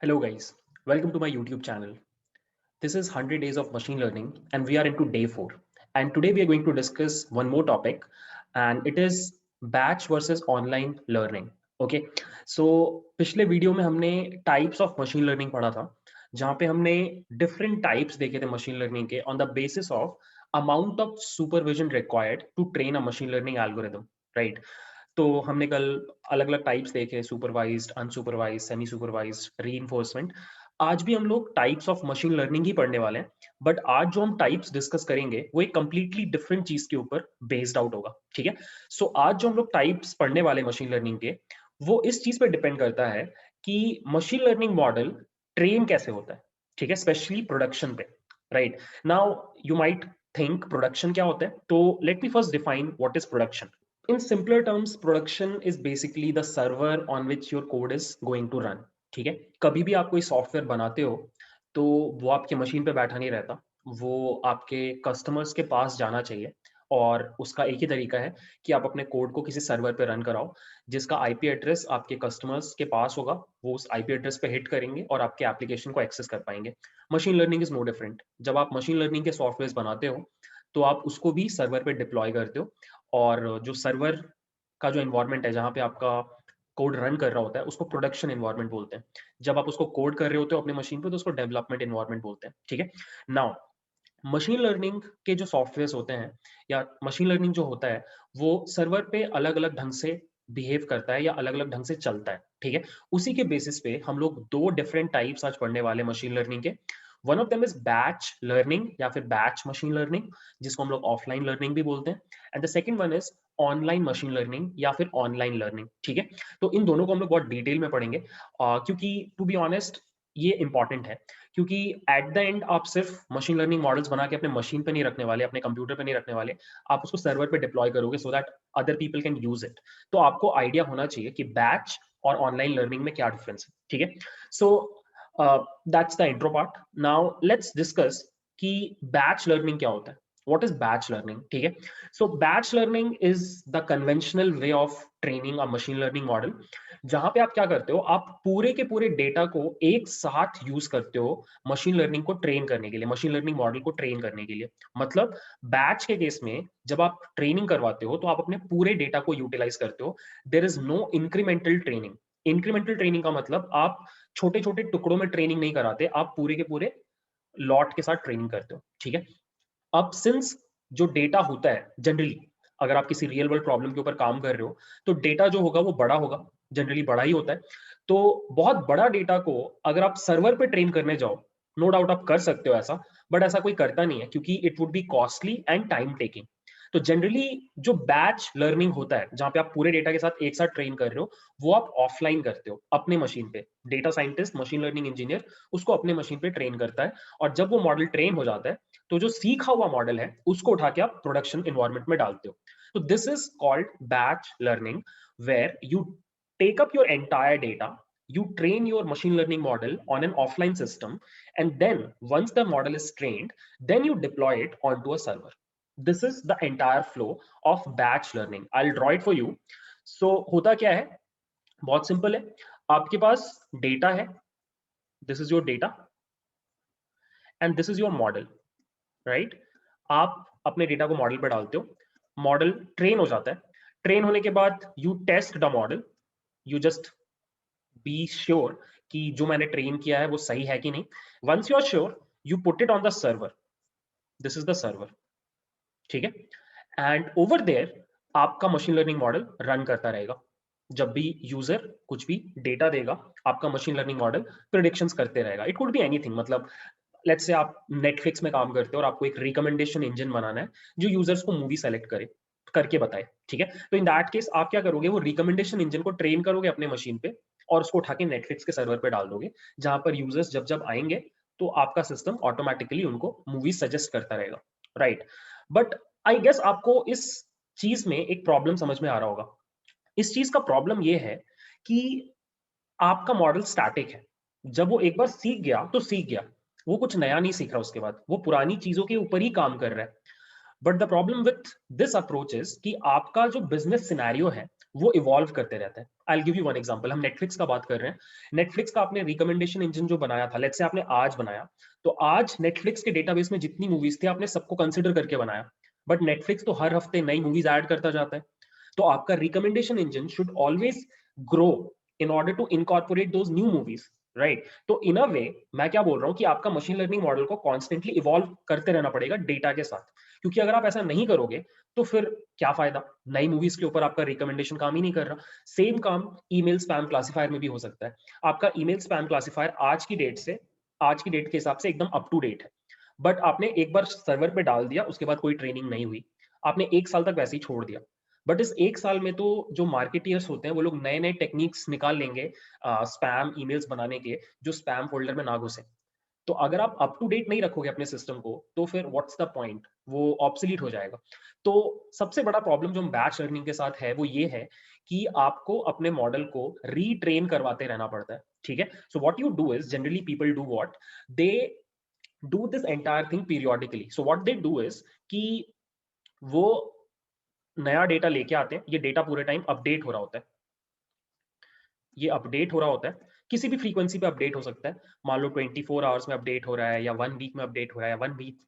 Hello guys, welcome to my YouTube channel. This is 100 days of machine learning and we are into day 4. And today we are going to discuss one more topic and it is batch versus online learning. Okay. So पिछले video में हमने types of machine learning पढ़ा था जहाँ पे हमने different types देखे थे मशीन लर्निंग के on the basis of amount of supervision required to train a machine learning algorithm, right? तो हमने कल अलग अलग टाइप्स देखे, supervised, unsupervised, semi supervised, reinforcement. आज भी हम लोग टाइप्स ऑफ मशीन लर्निंग ही पढ़ने वाले हैं, बट आज जो हम टाइप्स डिस्कस करेंगे वो एक कंप्लीटली डिफरेंट चीज के ऊपर बेस्ड आउट होगा। ठीक है। सो आज जो हम लोग टाइप्स पढ़ने वाले मशीन लर्निंग के, वो इस चीज पे डिपेंड करता है कि मशीन लर्निंग मॉडल ट्रेन कैसे होता है। ठीक है, स्पेशली प्रोडक्शन पे। Right now you might think production क्या होता है, तो let me first define what is production. In simpler terms, production is basically the server on which your code is going to run. ठीक है। कभी भी आप कोई सॉफ्टवेयर बनाते हो तो वो आपके मशीन पे बैठा नहीं रहता, वो आपके कस्टमर्स के पास जाना चाहिए। और उसका एक ही तरीका है कि आप अपने कोड को किसी सर्वर पे रन कराओ जिसका आईपी एड्रेस आपके कस्टमर्स के पास होगा। वो उस आईपी एड्रेस पे हिट करेंगे और आपके एप्लीकेशन को एक्सेस कर पाएंगे। Machine learning is no different. जब आप मशीन लर्निंग के सॉफ्टवेयर बनाते हो तो आप उसको भी सर्वर पे डिप्लॉय करते हो, और जो सर्वर का जो एनवायरनमेंट है जहाँ पे आपका कोड रन कर रहा होता है उसको प्रोडक्शन एनवायरनमेंट बोलते हैं। जब आप उसको कोड कर रहे होते हो अपने मशीन पे तो उसको डेवलपमेंट एनवायरनमेंट बोलते हैं। ठीक है। नाउ मशीन लर्निंग के जो सॉफ्टवेयर होते हैं या मशीन लर्निंग जो होता है वो सर्वर पे अलग अलग ढंग से बिहेव करता है या अलग अलग ढंग से चलता है। ठीक है। उसी के बेसिस पे हम लोग दो डिफरेंट टाइप्स आज पढ़ने वाले मशीन लर्निंग के। One of them is batch learning या फिर बैच मशीन लर्निंग, जिसको हम लोग ऑफलाइन लर्निंग भी बोलते हैं। And the second one is online machine learning या फिर ऑनलाइन लर्निंग। ठीक है। तो इन दोनों को हम लोग बहुत डिटेल में पढ़ेंगे, क्योंकि टू बी ऑनेस्ट ये इंपॉर्टेंट है। क्योंकि एट द एंड आप सिर्फ मशीन लर्निंग मॉडल्स बना के अपने मशीन पे नहीं रखने वाले, अपने कंप्यूटर पे नहीं रखने वाले, आप उसको सर्वर पे डिप्लॉय करोगे so that other people can use it. तो आपको आइडिया होना चाहिए कि बैच और ऑनलाइन लर्निंग में क्या डिफरेंस है। ठीक है। So that's the intro part. Now let's discuss कि बैच लर्निंग क्या होता है। What is batch learning? ठीक है। So batch learning is the conventional way of training a machine learning model, जहां पे आप क्या करते हो, आप पूरे के पूरे डेटा को एक साथ यूज करते हो मशीन लर्निंग को ट्रेन करने के लिए, मशीन लर्निंग मॉडल को ट्रेन करने के लिए। मतलब बैच के केस में जब आप ट्रेनिंग करवाते हो तो आप अपने पूरे डेटा को यूटिलाइज करते हो। There is no incremental training. Incremental training का मतलब आप छोटे छोटे टुकड़ों में ट्रेनिंग नहीं कराते, आप पूरे के पूरे लॉट के साथ ट्रेनिंग करते हो। ठीक है। अब सिंस जो डेटा होता है जनरली, अगर आप किसी रियल वर्ल्ड प्रॉब्लम के ऊपर काम कर रहे हो तो डेटा जो होगा वो बड़ा होगा, जनरली बड़ा ही होता है। तो बहुत बड़ा डेटा को अगर आप सर्वर पे ट्रेन करने जाओ, नो डाउट आप कर सकते हो ऐसा, बट ऐसा कोई करता नहीं है क्योंकि it would be costly and time taking. तो जनरली जो बैच लर्निंग होता है जहां पे आप पूरे डेटा के साथ एक साथ ट्रेन कर रहे हो, वो आप ऑफलाइन करते हो अपने मशीन पे। Data scientist, machine learning engineer उसको अपने मशीन पे ट्रेन करता है, और जब वो मॉडल ट्रेन हो जाता है तो जो सीखा हुआ मॉडल है उसको उठा के आप प्रोडक्शन एनवायरनमेंट में डालते हो। तो this is called batch learning, where you take up your entire data, you train your machine learning model on an offline system, and then once the model is trained, then you deploy it onto a server. This is the entire flow of batch learning. I'll draw it for you. So होता क्या है, बहुत simple है। आपके पास data है, this is your data and this is your model, right? आप अपने data को मॉडल पे डालते हो, मॉडल ट्रेन हो जाता है। ट्रेन होने के बाद you test the model, you just be sure कि जो मैंने ट्रेन किया है वो सही है कि नहीं। Once you are sure, you put it on the server, this is the server. ठीक है। एंड ओवर देयर आपका मशीन लर्निंग मॉडल रन करता रहेगा। जब भी यूजर कुछ भी डेटा देगा, आपका मशीन लर्निंग मॉडल प्रिडिक्शंस करते रहेगा। इट कुड बी एनीथिंग, मतलब लेट्स से आप नेटफ्लिक्स में काम करते हो और आपको एक रिकमेंडेशन इंजन बनाना है जो यूजर्स को मूवी सेलेक्ट करे करके बताए। ठीक है। तो इन दैट केस आप क्या करोगे, वो रिकमेंडेशन इंजन को ट्रेन करोगे अपने मशीन पे और उसको उठा के नेटफ्लिक्स के सर्वर पे डाल दोगे, जहां पर यूजर्स जब जब आएंगे तो आपका सिस्टम ऑटोमेटिकली उनको मूवी सजेस्ट करता रहेगा, राइट? बट आई गेस आपको इस चीज में एक प्रॉब्लम समझ में आ रहा होगा। इस चीज का प्रॉब्लम ये है कि आपका मॉडल स्टैटिक है। जब वो एक बार सीख गया तो सीख गया, वो कुछ नया नहीं सीख रहा, उसके बाद वो पुरानी चीजों के ऊपर ही काम कर रहा है। But the problem with this approach is कि आपका जो बिजनेस सिनेरियो है वो इवॉल्व करते रहता है। I give you one example, हम नेटफ्लिक्स का बात कर रहे हैं। नेटफ्लिक्स का आपने रिकमेंडेशन इंजन जो बनाया था, लेट्स से आपने आज बनाया, तो आज नेटफ्लिक्स के डेटाबेस में जितनी मूवीज थी आपने सबको कंसिडर करके बनाया, बट नेटफ्लिक्स तो हर हफ्ते नई मूवीज ऐड करता जाता है। तो आपका recommendation engine should always grow in order to incorporate those new movies, right? तो इन अ वे मैं क्या बोल रहा हूं कि आपका मशीन लर्निंग मॉडल को कॉन्स्टेंटली इवॉल्व करते रहना पड़ेगा डेटा के साथ, क्योंकि अगर आप ऐसा नहीं करोगे तो फिर क्या फायदा? नई मूवीज के ऊपर आपका रिकमेंडेशन काम ही नहीं कर रहा। सेम काम ईमेल स्पैम क्लासिफायर में भी हो सकता है। आपका ईमेल स्पैम क्लासिफायर आज की डेट के हिसाब से एकदम अप टू डेट है, बट आपने एक बार सर्वर पे डाल दिया, उसके बाद कोई ट्रेनिंग नहीं हुई, आपने एक साल तक वैसे ही छोड़ दिया। बट इस एक साल में तो जो मार्केटियर्स होते हैं वो लोग नए नए टेक्निक्स निकाल लेंगे स्पैम ईमेल्स बनाने के, जो स्पैम फोल्डर में ना घुसे। तो अगर आप अप टू डेट नहीं रखोगे अपने सिस्टम को, तो फिर व्हाट्स द पॉइंट, वो ऑब्सोलीट हो जाएगा। तो सबसे बड़ा प्रॉब्लम जो बैच लर्निंग के साथ है वो ये है कि आपको अपने मॉडल को रीट्रेन करवाते रहना पड़ता है, ठीक है? So what you do is, generally people do what, they do this entire thing periodically. So what they do is कि वो नया डेटा लेके आते हैं, ये डेटा पूरे टाइम अपडेट हो रहा होता है, ये अपडेट हो रहा होता है, किसी भी फ्रीक्वेंसी पे अपडेट हो सकता है। मान लो 24 आवर्स में अपडेट हो रहा है, या 1 वीक में अपडेट हो रहा है, या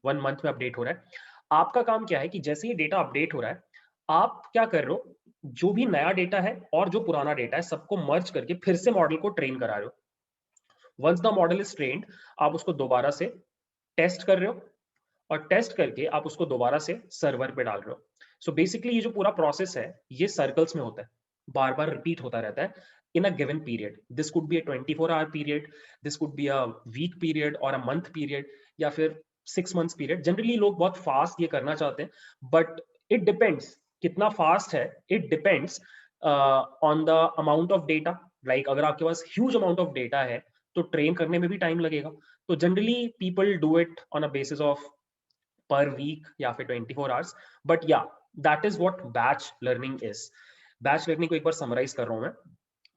1 मंथ में अपडेट हो रहा है। आपका काम क्या है कि जैसे ये डेटा अपडेट हो रहा है, आप क्या कर रहे हो, जो भी नया डेटा है और जो पुराना डेटा है सबको मर्ज करके फिर से मॉडल को ट्रेन करा रहे हो। Once the model is trained, आप उसको दोबारा से टेस्ट कर रहे हो, और टेस्ट करके आप उसको दोबारा से सर्वर पे डाल रहे हो। सो बेसिकली ये जो पूरा प्रोसेस है ये सर्कल्स में होता है, बार बार रिपीट होता रहता है in a given period. This could be a 24 hour period, this could be a week period और अ मंथ पीरियड, या फिर 6 मंथ्स पीरियड। जनरली लोग बहुत फास्ट ये करना चाहते हैं, बट इट डिपेंड्स कितना फास्ट है। It depends on the amount of data. Like अगर आपके पास ह्यूज अमाउंट ऑफ डेटा है तो ट्रेन करने में भी टाइम लगेगा। तो generally people do it on a basis of per week या फिर 24 hours. But yeah, that is what batch learning is. Batch learning को एक बार समराइज कर रहा हूं मैं।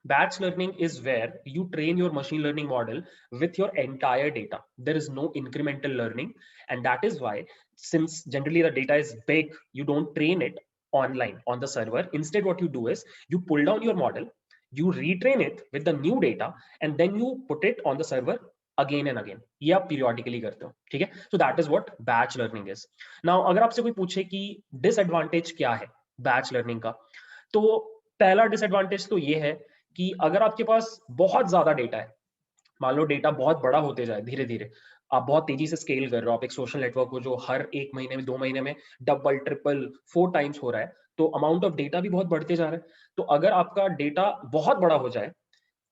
Batch learning is where you train your machine learning model with your entire data. There is no incremental learning. And that is why, since generally the data is big, you don't train it online on the server. Instead, what you do is you pull down your model, you retrain it with the new data, and then you put it on the server again and again. ये आप periodically करते हो, ठीक है? So that is what batch learning is. Now, अगर आपसे कोई पूछे कि disadvantage क्या है batch learning का, तो पहला disadvantage तो ये है कि अगर आपके पास बहुत ज्यादा डेटा है, मान लो डेटा बहुत बड़ा होते जाए धीरे धीरे, आप बहुत तेजी से स्केल कर रहे हो, आप एक सोशल नेटवर्क हो जो हर 1 महीने में 2 महीने में डबल ट्रिपल 4 टाइम्स हो रहा है, तो अमाउंट ऑफ डेटा भी बहुत बढ़ते जा रहा है। तो अगर आपका डेटा बहुत बड़ा हो जाए,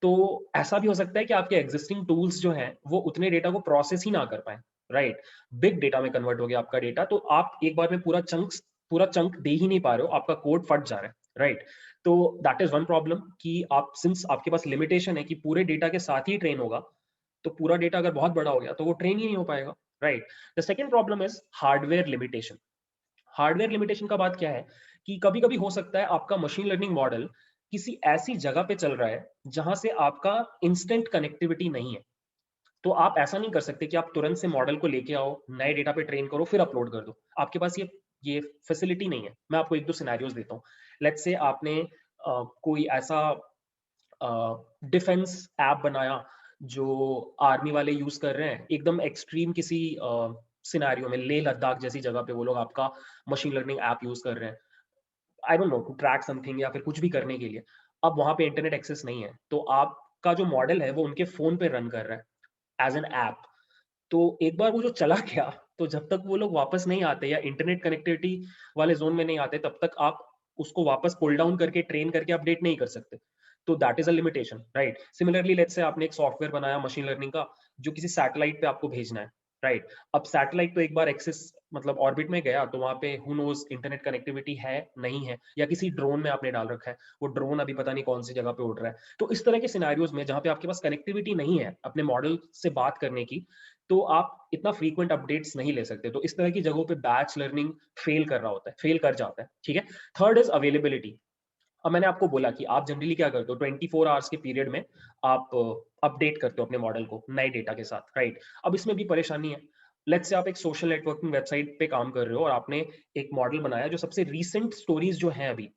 तो ऐसा भी हो सकता है कि आपके एग्जिस्टिंग टूल्स जो हैं वो उतने डेटा को प्रोसेस ही ना कर पाए, राइट? बिग डेटा में कन्वर्ट हो गया आपका डेटा, तो आप एक बार में पूरा चंक दे ही नहीं पा रहे हो, आपका कोड फट जा रहा है, राइट? तो दैट इज वन प्रॉब्लम कि आप, सिंस आपके पास लिमिटेशन है कि पूरे डेटा के साथ ही ट्रेन होगा, तो पूरा डेटा अगर बहुत बड़ा हो गया तो वो ट्रेन ही नहीं हो पाएगा, right? The second problem is hardware limitation. Hardware limitation का बात क्या है कि कभी कभी हो सकता है आपका मशीन लर्निंग मॉडल किसी ऐसी जगह पे चल रहा है जहां से आपका इंस्टेंट कनेक्टिविटी नहीं है। तो आप ऐसा नहीं कर सकते कि आप तुरंत से मॉडल को लेके आओ, नए डेटा पे ट्रेन करो, फिर अपलोड कर दो। आपके पास ये फैसिलिटी नहीं है। मैं आपको एक दो सिनेरियोज देता हूँ। लेट्स से आपने कोई ऐसा डिफेंस ऐप बनाया जो आर्मी वाले यूज कर रहे हैं, एकदम एक्सट्रीम किसी सिनेरियो में, लेह लद्दाख जैसी जगह पे वो लोग आपका मशीन लर्निंग ऐप यूज कर रहे हैं, I don't know, to track something या फिर कुछ भी करने के लिए। अब वहां पे इंटरनेट एक्सेस नहीं है, तो आपका जो मॉडल है वो उनके फोन पे रन कर रहा है एज एन ऐप। तो एक बार वो जो चला गया, तो जब तक वो लोग वापस नहीं आते या इंटरनेट कनेक्टिविटी वाले जोन में नहीं आते, तब तक आप उसको वापस पुल डाउन करके ट्रेन करके अपडेट नहीं कर सकते। तो that is a limitation, right? Similarly let's say आपने एक सॉफ्टवेयर बनाया मशीन लर्निंग का जो किसी सैटेलाइट पे आपको भेजना है, राइट? अब सैटेलाइट तो एक बार एक्सेस, मतलब ऑर्बिट में गया, तो वहां पे हु नोज इंटरनेट कनेक्टिविटी है नहीं है, या किसी ड्रोन में आपने डाल रखा है, वो ड्रोन अभी पता नहीं कौन सी जगह पे उड़ रहा है। तो इस तरह के सिनेरियोज में जहां पे आपके पास कनेक्टिविटी नहीं है अपने मॉडल से बात करने की, तो आप इतना फ्रीक्वेंट अपडेट्स नहीं ले सकते। तो इस तरह की जगहों पे बैच लर्निंग फेल कर रहा होता है, फेल कर जाता है, ठीक है? Third is availability. अब मैंने आपको बोला कि आप जनरली क्या करते हो, 24 आवर्स के पीरियड में आप अपडेट करते हो अपने मॉडल को नए डेटा के साथ, राइट? अब इसमें भी परेशानी है। लेट्स से आप एक सोशल नेटवर्किंग वेबसाइट पे काम कर रहे हो और आपने एक मॉडल बनाया जो सबसे रीसेंट स्टोरीज जो है अभी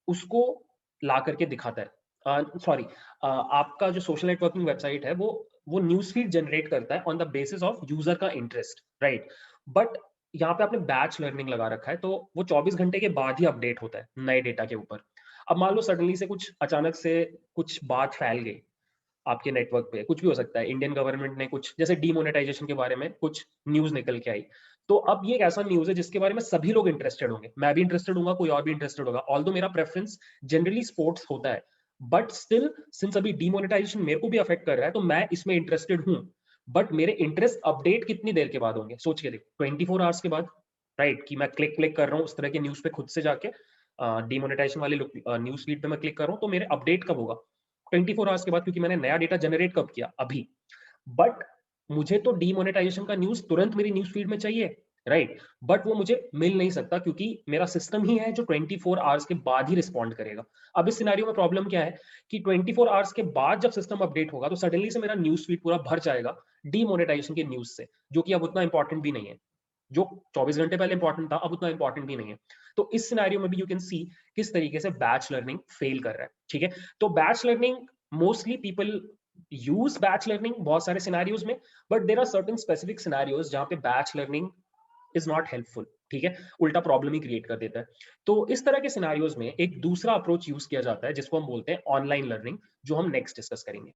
उसको ला करके दिखाता है। सॉरी, आपका जो सोशल नेटवर्किंग वेबसाइट है वो न्यूज़ फीड जनरेट करता है on the basis of user का इंटरेस्ट, राइट? बट यहाँ पे आपने बैच लर्निंग लगा रखा है, तो वो 24 घंटे के बाद ही अपडेट होता है नए डेटा के ऊपर। अब मान लो सडनली से कुछ अचानक से कुछ बात फैल गई आपके नेटवर्क पे, कुछ भी हो सकता है, इंडियन गवर्नमेंट ने कुछ जैसे डीमोनेटाइजेशन के बारे में कुछ न्यूज़ निकल के आई, तो अब ये एक ऐसा न्यूज़ है जिसके बारे में सभी लोग इंटरेस्टेड होंगे, मैं भी इंटरेस्टेड होऊंगा, कोई और भी इंटरेस्टेड होगा, ऑल्दो मेरा प्रेफरेंस जनरली स्पोर्ट्स होता है, बट स्टिल सिंस अभी डीमोनेटाइजेशन मेरे को भी अफेक्ट कर रहा है, तो मैं इसमें इंटरेस्टेड हूँ। बट मेरे इंटरेस्ट अपडेट कितनी देर के बाद होंगे, सोच के देखो, 24 आवर्स के बाद, राइट? कि मैं क्लिक क्लिक कर रहा हूँ उस तरह के न्यूज़ पे खुद से जाके, डीमोनेटाइजेशन वाले न्यूज़ फीड पे मैं क्लिक कर रहा हूँ, तो मेरे अपडेट कब होगा? 24 आवर्स के बाद, क्योंकि मैंने नया डेटा जनरेट कब किया? अभी। बट मुझे तो डीमोनेटाइजेशन का न्यूज़ तुरंत मेरी न्यूज़ फीड में चाहिए, राइट? बट वो मुझे मिल नहीं सकता क्योंकि मेरा सिस्टम ही है जो 24 आवर्स के बाद ही रिस्पॉन्ड करेगा। अब इस सिनेरियो में प्रॉब्लम क्या है कि 24 आवर्स के बाद जब सिस्टम अपडेट होगा, तो सडनली से मेरा न्यूज़ फीड पूरा भर जाएगा डीमोनेटाइजेशन के न्यूज़ से, जो कि अब उतना इंपॉर्टेंट भी नहीं है। जो 24 घंटे पहले इंपॉर्टेंट था, अब उतना इंपॉर्टेंट भी नहीं है। तो इस सिनेरियो में भी यू कैन सी किस तरीके से बैच लर्निंग फेल कर रहा है, ठीक है? तो batch learning, mostly people use batch learning बहुत सारे सिनेरियोज में, but there are certain specific scenarios जहां पे batch learning is not helpful, ठीक है? उल्टा प्रॉब्लम ही क्रिएट कर देता है। तो इस तरह के सिनेरियोज में एक दूसरा अप्रोच यूज किया जाता है जिसको हम बोलते हैं ऑनलाइन लर्निंग, जो हम नेक्स्ट डिस्कस करेंगे।